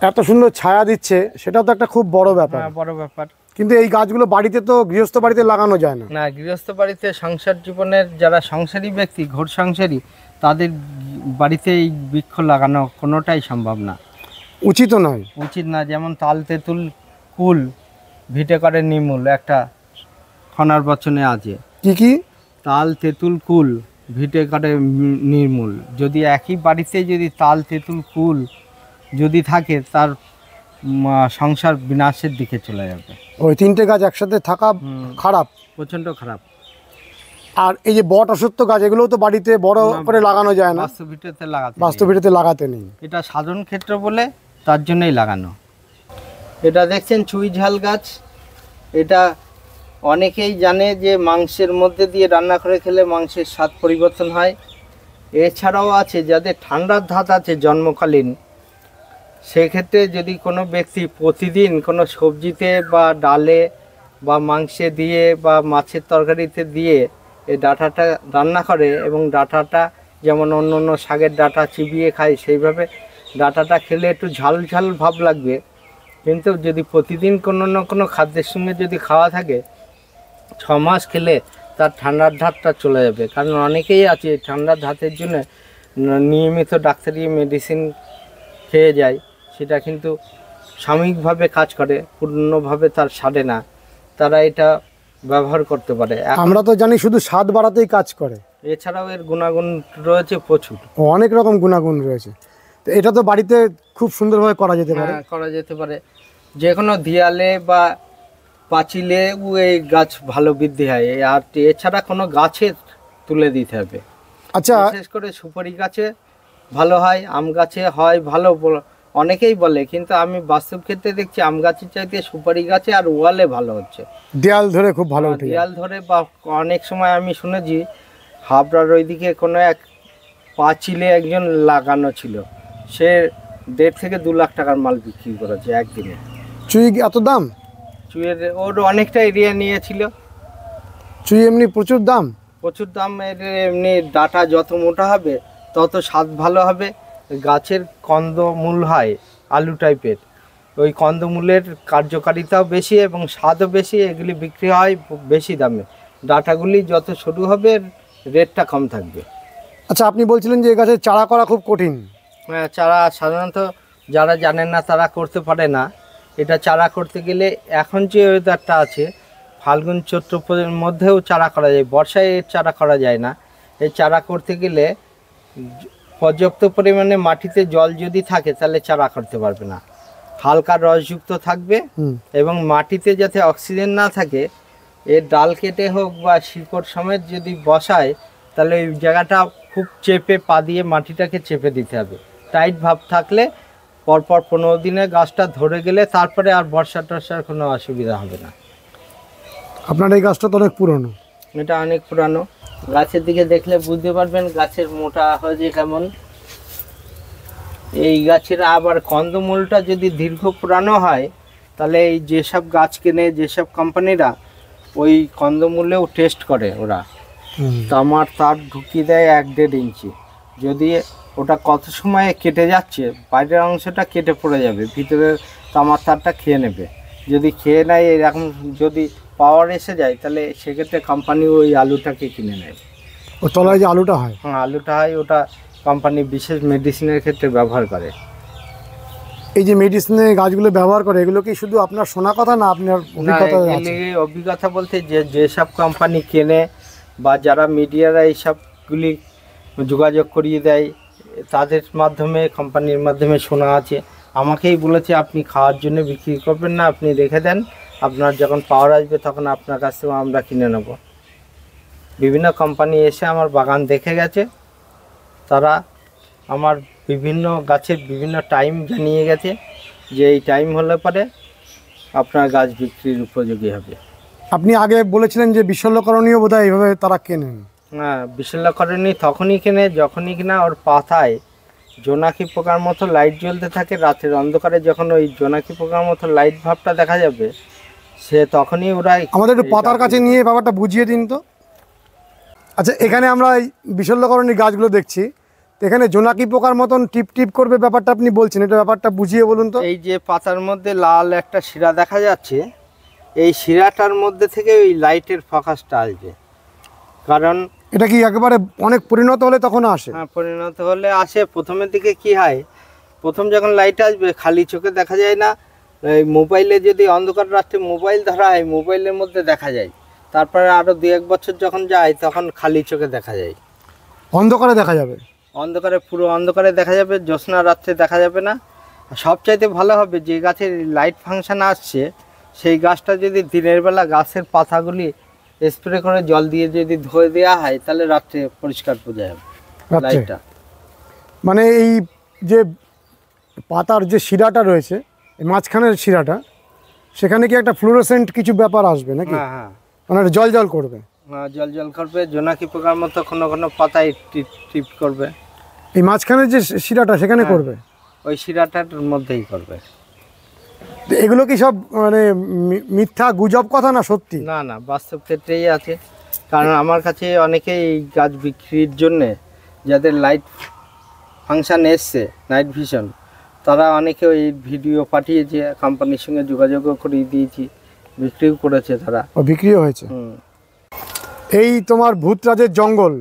এত সুন্দর ছায়া দিচ্ছে, সেটাও তো একটা খুব বড় ব্যাপার। হ্যাঁ, বড় ব্যাপার। কিন্তু এই গাছগুলো বাড়িতে তো গৃহস্থ বাড়িতে লাগানো যায় না। না, গৃহস্থ বাড়িতে সংসার জীবনের যারা সংসারী ব্যক্তি, ঘোর সংসারী, তাদের বাড়িতে এই বৃক্ষ লাগানো কোনোটাই সম্ভব না, উচিত নয়। উচিত না। যেমন তাল, তেঁতুল, কুল, ভিটে করে নির্মূল, একটা খনার বচনে আছে। কি কি? তাল, তেঁতুল, কুল, ভিটে করে নির্মূল। যদি একই বাড়িতে যদি তাল, তেঁতুল, কুল যদি থাকে, তার সংসার বিনাশের দিকে চলে যাবে। ওই 3টে গাছ একসাথে থাকা খারাপ, প্রচণ্ড খারাপ। আর এই যে বট, অশ্বত্থ গাছ, এগুলোও তো বাড়িতে বড় করে লাগানো যায় না। বাস্তবিকতে লাগাতে নেই। এটা সাধন ক্ষেত্র বলে তার জন্যই লাগানো। এটা দেখছেন চুই ঝাল গাছ। এটা অনেকেই জানে যে মাংসের মধ্যে দিয়ে রান্না করে খেলে মাংসের স্বাদ পরিবর্তন হয়। এছাড়াও আছে যাদের ঠান্ডার ধাত আছে জন্মকালীন, সেক্ষেত্রে যদি কোনো ব্যক্তি প্রতিদিন কোনো সবজিতে বা ডালে বা মাংসে দিয়ে বা মাছের তরকারিতে দিয়ে এই ডাঁটাটা রান্না করে, এবং ডাঁটাটা যেমন অন্য অন্য শাকের ডাঁটা চিবিয়ে খায়, সেইভাবে ডাঁটাটা খেলে একটু ঝাল ঝাল ভাব লাগবে। কিন্তু যদি প্রতিদিন কোনো না কোনো খাদ্যের সঙ্গে যদি খাওয়া থাকে, 6 মাস খেলে তার ঠান্ডার ধাতটা চলে যাবে। কারণ অনেকেই আছে ঠান্ডার ধাতের জন্য নিয়মিত ডাক্তারি মেডিসিন খেয়ে যায়, সেটা কিন্তু সাময়িকভাবে কাজ করে, পূর্ণভাবে তার সারে না। তারা এটা ব্যবহার করতে পারে। আমরা তো জানি শুধু স্বাদ বাড়াতেই কাজ করে, এছাড়াও এর গুণাগুণ রয়েছে প্রচুর, অনেক রকম গুণাগুণ রয়েছে। তো এটা তো বাড়িতে খুব সুন্দরভাবে করা যেতে পারে। করা যেতে পারে। যে কোনো দেয়ালে বা পাঁচিলে এই গাছ ভালো বৃদ্ধি হয়। আর এছাড়া কোনো গাছে তুলে দিতে হবে। আচ্ছা, বিশেষ করে সুপারি গাছে ভালো হয়, আম গাছে হয় ভালো অনেকেই বলে, কিন্তু আমি বাস্তব ক্ষেত্রে দেখছি আম গাছের চাইতে সুপারি গাছে আর ওয়ালে ভালো হচ্ছে। দেয়াল ধরে খুব ভালো উঠে, দেয়াল ধরে। বা অনেক সময় আমি শুনেছি হাবড়ার ওইদিকে কোনো এক পাঁচিলে একজন লাগানো ছিল, সে 1.5 থেকে 2 লাখ টাকার মাল বিক্রি করেছে একদিনে। চুই এত দাম? চুইয়ের ওর অনেকটা এরিয়া নিয়েছিল। চুই এমনি প্রচুর দাম। প্রচুর দাম। এর এমনি ডাটা যত মোটা হবে তত স্বাদ ভালো হবে। গাছের কন্দমূল হয় আলু টাইপের, ওই কন্দমূলের কার্যকারিতাও বেশি এবং স্বাদও বেশি। এগুলি বিক্রি হয় বেশি দামে। ডাটাগুলি যত সরু হবে রেটটা কম থাকবে। আচ্ছা, আপনি বলছিলেন যে এই গাছের চারা করা খুব কঠিন। হ্যাঁ, চারা সাধারণত যারা জানেন না তারা করতে পারে না। এটা চারা করতে গেলে এখন যে ওয়েদারটা আছে, ফাল্গুন চৈত্রের মধ্যেও চারা করা যায়, বর্ষায় এর চারা করা যায় না। এই চারা করতে গেলে পর্যাপ্ত পরিমাণে মাটিতে জল যদি থাকে তাহলে চারা করতে পারবে না, হালকা রসযুক্ত থাকবে এবং মাটিতে যাতে অক্সিজেন না থাকে, এর ডাল কেটে হোক বা শিকড় সমেত যদি বসায় তাহলে ওই জায়গাটা খুব চেপে পা দিয়ে মাটিটাকে চেপে দিতে হবে। টাইট ভাব থাকলে পরপর 15 দিনে গাছটা ধরে গেলে তারপরে আর বর্ষা টর্ষার কোনো অসুবিধা হবে না। আপনার এই গাছটা তো অনেক পুরনো। এটা অনেক পুরানো, গাছের দিকে দেখলে বুঝতে পারবেন গাছের মোটা হয়েছে কেমন। এই গাছের আবার কন্দমূলটা যদি দীর্ঘ পুরানো হয় তাহলে এই যেসব গাছ কেনে যেসব কোম্পানিরা ওই কন্দমূলেও টেস্ট করে ওরা, তার ঢুকিয়ে দেয় 1-1.5 ইঞ্চি। যদি ওটা কত সময়ে কেটে যাচ্ছে, বাইরের অংশটা কেটে পড়ে যাবে, ভিতরের তামার তারটা খেয়ে নেবে। যদি খেয়ে নেয় এরকম যদি পাওয়ার এসে যায় তাহলে সেক্ষেত্রে কোম্পানি ওই আলুটাকে কিনে নেয়। ও তলায় যে আলুটা হয়? হ্যাঁ, আলুটা হয়, ওটা কোম্পানি বিশেষ মেডিসিনের ক্ষেত্রে ব্যবহার করে। এই যে মেডিসিনে গাছগুলো ব্যবহার করে, এগুলো কি শুধু আপনার শোনা কথা না আপনার অভিজ্ঞতা আছে? অভিজ্ঞতা বলতে যেসব কোম্পানি কেনে বা যারা মিডিয়ারা এইসবগুলি যোগাযোগ করিয়ে দেয় তাদের মাধ্যমে, কোম্পানির মাধ্যমে শোনা আছে। আমাকেই বলেছে আপনি খাওয়ার জন্য বিক্রি করবেন না, আপনি রেখে দেন, আপনার যখন পাওয়ার আসবে তখন আপনার কাছ থেকে আমরা কিনে নেব। বিভিন্ন কোম্পানি এসে আমার বাগান দেখে গেছে, তারা আমার বিভিন্ন গাছের বিভিন্ন টাইম জানিয়ে গেছে যে এই টাইম হলে পরে আপনার গাছ বিক্রির উপযোগী হবে। আপনি আগে বলেছিলেন যে বিশল্যকরণীয় বোধহয় এইভাবে তারা কেনেন। হ্যাঁ, বিশল্যকরণী তখনই কেনে যখনই কিনা ওর পাতায় জোনাকি পোকার মতো লাইট জ্বলতে থাকে। রাতের অন্ধকারে যখন ওই জোনাকি পোকার মতো লাইট ভাবটা দেখা যাবে, সে তখনই ওরা আমাদের একটু পাতার কাছে নিয়ে ব্যাপারটা বুঝিয়ে দিন তো। আচ্ছা, এখানে আমরা এই বিশল্যকরণীর গাছগুলো দেখছি, তো এখানে জোনাকি পোকার মতন টিপ টিপ করবে ব্যাপারটা আপনি বলছেন, এটা ব্যাপারটা বুঝিয়ে বলুন তো। এই যে পাতার মধ্যে লাল একটা শিরা দেখা যাচ্ছে, এই শিরাটার মধ্যে থেকে ওই লাইটের ফোকাসটা আসবে। কারণ এটা কি একেবারে অনেক পরিণত হলে তখন আসে? হ্যাঁ, পরিণত হলে আসে। প্রথমের দিকে কি হয়, প্রথম যখন লাইট আসবে খালি চোখে দেখা যায় না, এই মোবাইলে যদি অন্ধকার রাত্রে মোবাইল ধরা হয় মোবাইলের মধ্যে দেখা যায়। তারপরে আরও 2-1 বছর যখন যায় তখন খালি চোখে দেখা যায়, অন্ধকারে দেখা যাবে। অন্ধকারে, পুরো অন্ধকারে দেখা যাবে, জ্যোৎস্না রাত্রে দেখা যাবে না। সবচাইতে ভালো হবে যে গাছের লাইট ফাংশন আসছে সেই গাছটা যদি দিনের বেলা গাছের পাতাগুলি স্প্রে করে জল দিয়ে যদি ধুয়ে দেওয়া হয় তাহলে রাত্রে পরিষ্কার বোঝা যাবে লাইটটা। মানে এই যে পাতার যে শিরাটা রয়েছে, এই মাঝখানের শিরাটা, সেখানে কি একটা ফ্লুরোসেন্ট কিছু ব্যাপার আসবে নাকি? হ্যাঁ হ্যাঁ, মানে জল জল করবে। জল জল করবে, জোনাকি পোকার মতো কোনো কোনো পাতায় টিপ টিপ করবে। এই মাঝখানের যে শিরাটা সেখানে করবে, ওই শিরাটার মধ্যেই করবে। এগুলো কি সব মানে মিথ্যা গুজব কথা না সত্যি? না না, বাস্তব ক্ষেত্রেই আছে। কারণ আমার কাছে অনেকেই এই গাছ বিক্রির জন্যে যাদের লাইট ফাংশান এসছে, নাইট ভিশন, তারা অনেকে ওই ভিডিও পাঠিয়েছে, কোম্পানির সঙ্গে যোগাযোগও করিয়ে দিয়েছি, বিক্রিও করেছে তারা। ও, বিক্রিও হয়েছে। এই তোমার ভূতরাজের জঙ্গল,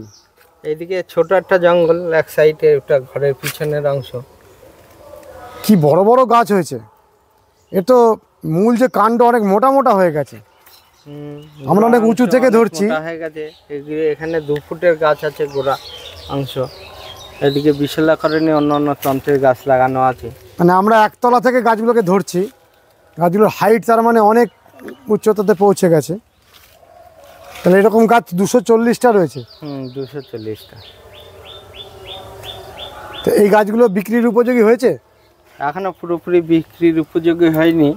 এইদিকে ছোট একটা জঙ্গল, এক সাইডে একটা ঘরের পিছনের অংশ। কি বড় বড় গাছ হয়েছে! এ তো মূল যে কাণ্ড অনেক মোটা মোটা হয়ে গেছে। আমরা অনেক উঁচু থেকে ধরছি। হয়ে গেছে, এখানে 2 ফুটের গাছ আছে গোড়া অংশ। এদিকে বিশল্যকরণী অন্য অন্য তন্ত্রের গাছ লাগানো আছে। মানে আমরা একতলা থেকে গাছগুলোকে ধরছি, গাছগুলোর হাইট তার মানে অনেক উচ্চতাতে পৌঁছে গেছে। তাহলে এরকম গাছ 240টা রয়েছে। 240টা। তো এই গাছগুলো বিক্রির উপযোগী হয়েছে? এখনও পুরোপুরি বিক্রির উপযোগী হয়নি।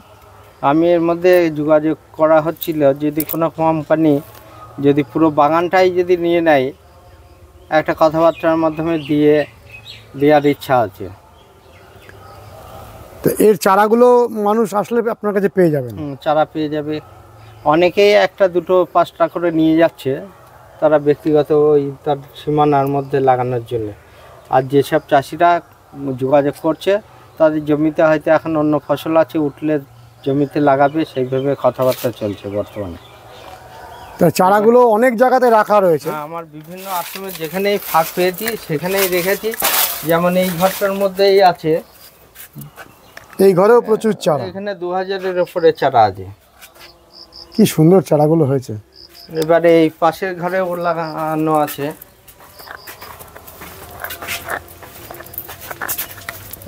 আমি এর মধ্যে যোগাযোগ করা হচ্ছিল, যদি কোনো কোম্পানি যদি পুরো বাগানটাই যদি নিয়ে নেয়, একটা কথাবার্তার মাধ্যমে দেওয়ার ইচ্ছা আছে। তো এর চারাগুলো মানুষ আসলে আপনার কাছে পেয়ে যাবেন? চারা পেয়ে যাবে। অনেকেই 1-2 5টা করে নিয়ে যাচ্ছে, তারা ব্যক্তিগত ওই তার সীমানার মধ্যে লাগানোর জন্য। আর যেসব চাষিরা যোগাযোগ করছে তাদের জমিতে হয়তো এখন অন্য ফসল আছে, উঠলে জমিতে লাগাবে, সেইভাবে কথাবার্তা চলছে বর্তমানে। তা চারাগুলো অনেক জায়গাতে রাখা রয়েছে। আমার বিভিন্ন আশ্রমে যেখানেই ফাঁক পেয়েছি সেখানেই রেখেছি। যেমন এই ঘরটার মধ্যেই আছে, এই ঘরেও প্রচুর চারা। এখানে 2000-এর উপরে চারা আছে। কি সুন্দর চারাগুলো হয়েছে। এবারে এই পাশের ঘরেও লাগানো আছে,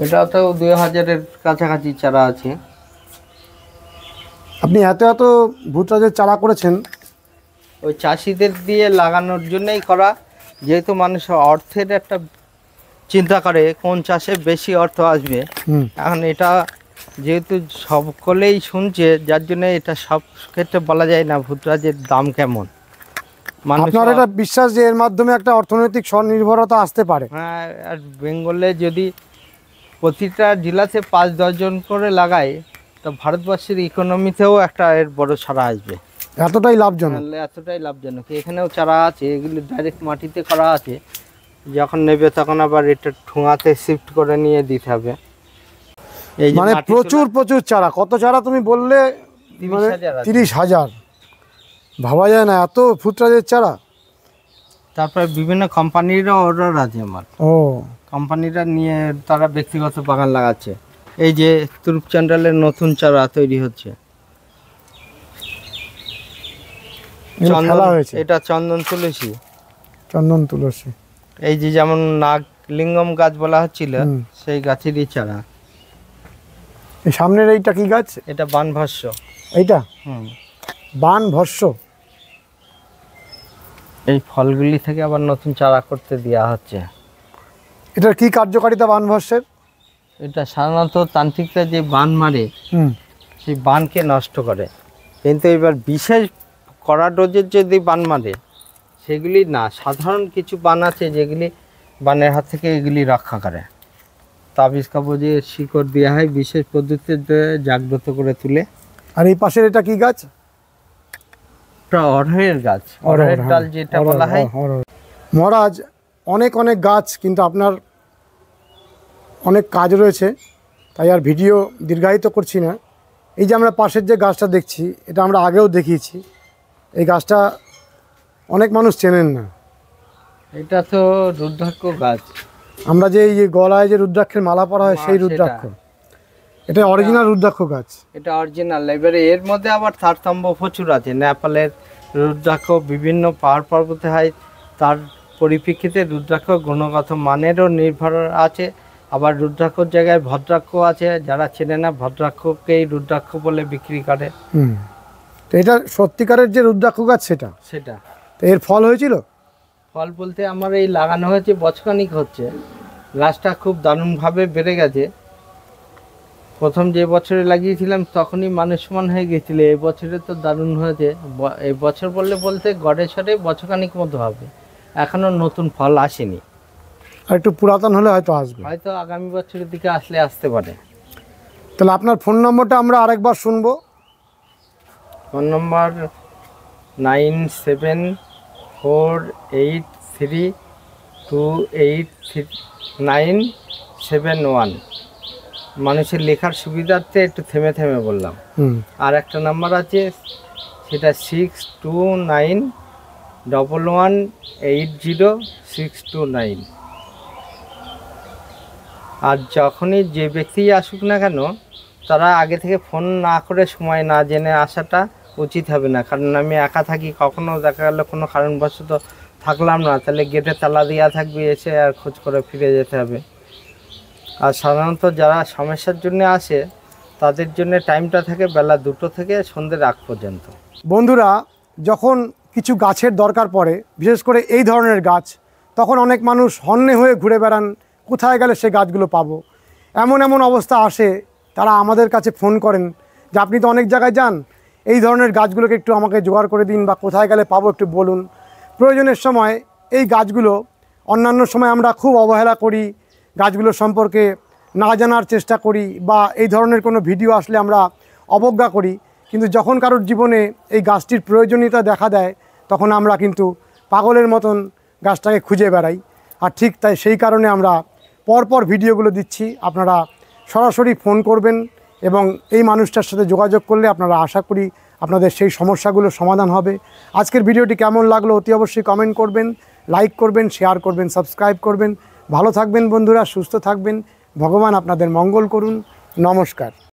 এটাও তো 2000-এর কাছাকাছি চারা আছে। আপনি এত এত ভুতরাজের চারা করেছেন? ওই চাষিদের দিয়ে লাগানোর জন্যই করা, যেহেতু মানুষ অর্থের একটা চিন্তা করে কোন চাষে বেশি অর্থ আসবে। এখন এটা যেহেতু সকলেই শুনছে, যার জন্য এটা সব ক্ষেত্রে বলা যায় না ভুতরাজের দাম কেমন। আপনার এটা বিশ্বাস যে এর মাধ্যমে একটা অর্থনৈতিক স্বনির্ভরতা আসতে পারে? হ্যাঁ, আর বেঙ্গলে যদি প্রতিটা জেলাতে 5-10 জন করে লাগায়, তো ভারতবর্ষের ইকোনমিতেও একটা এর বড় সাড়া আসবে। এতটাই লাভজনক? এতটাই লাভজনক। এখানেও চারা আছে, এগুলি ডাইরেক্ট মাটিতে করা আছে, যখন নেবে তখন আবার এটা ঠোঙাতে শিফট করে নিয়ে দিতে হবে। এই মানে প্রচুর প্রচুর চারা। কত চারা তুমি বললে? 30,000। ভাবা যায় না এত ভুতরাজের চারা। তারপরে বিভিন্ন কোম্পানিরও অর্ডার আছে আমার। ও, কোম্পানিরা নিয়ে তারা ব্যক্তিগত বাগান লাগাচ্ছে। এই যে তুরুপচান্ডালের নতুন চারা তৈরি হচ্ছে, এটা চন্দন তুলসী। চন্দন তুলসী। এই যে যেমন নাগলিঙ্গম গাছ বলা হচ্ছিল, সেই গাছেরই চারা। এই সামনের এইটা কি গাছ? এটা বানভস্য। এইটা বানভস্য। এই ফলগুলি থেকে আবার নতুন চারা করতে দেওয়া হচ্ছে। এটার কি কার্যকারিতা বানভস্যের? এটা সাধারণত তান্ত্রিকরা যে বান মারে, সেই বানকে নষ্ট করে। কিন্তু এবার বিশেষ কড়া ডোজের যদি বান মারে, সেগুলি না, সাধারণ কিছু বান আছে যেগুলি বানের হাত থেকে এগুলি রক্ষা করে। তাবিজ কাগজে শিকড় দেওয়া হয় বিশেষ পদ্ধতিতে জাগ্রত করে তুলে। আর এই পাশের এটা কি গাছ? অড়হের গাছ, অড়হের ডাল যেটা বলা হয়। মহারাজ, অনেক অনেক গাছ, কিন্তু আপনার অনেক কাজ রয়েছে, তাই আর ভিডিও দীর্ঘায়িত করছি না। এই যে আমরা পাশের যে গাছটা দেখছি, এটা আমরা আগেও দেখিয়েছি। এই গাছটা অনেক মানুষ চেনেন না। এটা তো রুদ্রাক্ষ গাছ। আমরা যে এই গলায় যে রুদ্রাক্ষের মালা পরা হয়, সেই রুদ্রাক্ষ। এটা অরিজিনাল রুদ্রাক্ষ গাছ। এটা অরিজিনাল। এবারে এর মধ্যে আবার তারতম্য প্রচুর আছে। নেপালের রুদ্রাক্ষ বিভিন্ন পাহাড় পর্বতে হয়, তার পরিপ্রেক্ষিতে রুদ্রাক্ষ গুণগত মানেরও নির্ভর আছে। আবার রুদ্রাক্ষর জায়গায় ভদ্রাক্ষ আছে, যারা চেনে না ভদ্রাক্ষকেই রুদ্রাক্ষ বলে বিক্রি করে। তো এটা সত্যিকারের যে রুদ্রাক্ষ গাছ সেটা। তো এর ফল হয়েছিল? ফল বলতে আমার এই লাগানো হয়েছে বছরখানিক হচ্ছে, গাছটা খুব দারুণভাবে বেড়ে গেছে। প্রথম যে বছরে লাগিয়েছিলাম তখনই মানুষমান হয়ে গেছিল, এই বছরে তো দারুণ হয়েছে। এই বছর বলতে গড়ে সরে বছরখানিক মতো হবে, এখনও নতুন ফল আসেনি। আর একটু পুরাতন হলে হয়তো আসবে, হয়তো আগামী বছরের দিকে আসতে পারে। তাহলে আপনার ফোন নম্বরটা আমরা আরেকবার শুনবো। ফোন নম্বর 9748328971। মানুষের লেখার সুবিধার্থে একটু থেমে থেমে বললাম। আর একটা নাম্বার আছে, সেটা 6291180629। আর যখনই যে ব্যক্তি আসুক না কেন, তারা আগে থেকে ফোন না করে সময় না জেনে আসাটা উচিত হবে না। কারণ আমি একা থাকি, কখনো দেখা গেল কোনো কারণবশত থাকলাম না, তাহলে গেটে তালা দেওয়া থাকবে, এসে আর খোঁজ করে ফিরে যেতে হবে। আর সাধারণত যারা সমস্যার জন্য আসে, তাদের জন্য টাইমটা থাকে বেলা 2টো থেকে সন্ধ্যে রাত পর্যন্ত। বন্ধুরা, যখন কিছু গাছের দরকার পড়ে, বিশেষ করে এই ধরনের গাছ, তখন অনেক মানুষ হন্যে হয়ে ঘুরে বেড়ান, কোথায় গেলে সে গাছগুলো পাবো। এমন অবস্থা আসে, তারা আমাদের কাছে ফোন করেন যে আপনি তো অনেক জায়গায় যান, এই ধরনের গাছগুলোকে একটু আমাকে জোগাড় করে দিন, বা কোথায় গেলে পাবো একটু বলুন। প্রয়োজনের সময় এই গাছগুলো, অন্যান্য সময় আমরা খুব অবহেলা করি, গাছগুলো সম্পর্কে না জানার চেষ্টা করি, বা এই ধরনের কোনো ভিডিও আসলে আমরা অবজ্ঞা করি। কিন্তু যখন কারোর জীবনে এই গাছটির প্রয়োজনীয়তা দেখা দেয়, তখন আমরা কিন্তু পাগলের মতন গাছটাকে খুঁজে বেড়াই। আর ঠিক তাই সেই কারণে আমরা পরপর ভিডিওগুলো দিচ্ছি। আপনারা সরাসরি ফোন করবেন এবং এই মানুষটার সাথে যোগাযোগ করলে আপনারা আশা করি আপনাদের সেই সমস্যাগুলোর সমাধান হবে। আজকের ভিডিওটি কেমন লাগলো অতি অবশ্যই কমেন্ট করবেন, লাইক করবেন, শেয়ার করবেন, সাবস্ক্রাইব করবেন। ভালো থাকবেন বন্ধুরা, সুস্থ থাকবেন। ভগবান আপনাদের মঙ্গল করুন। নমস্কার।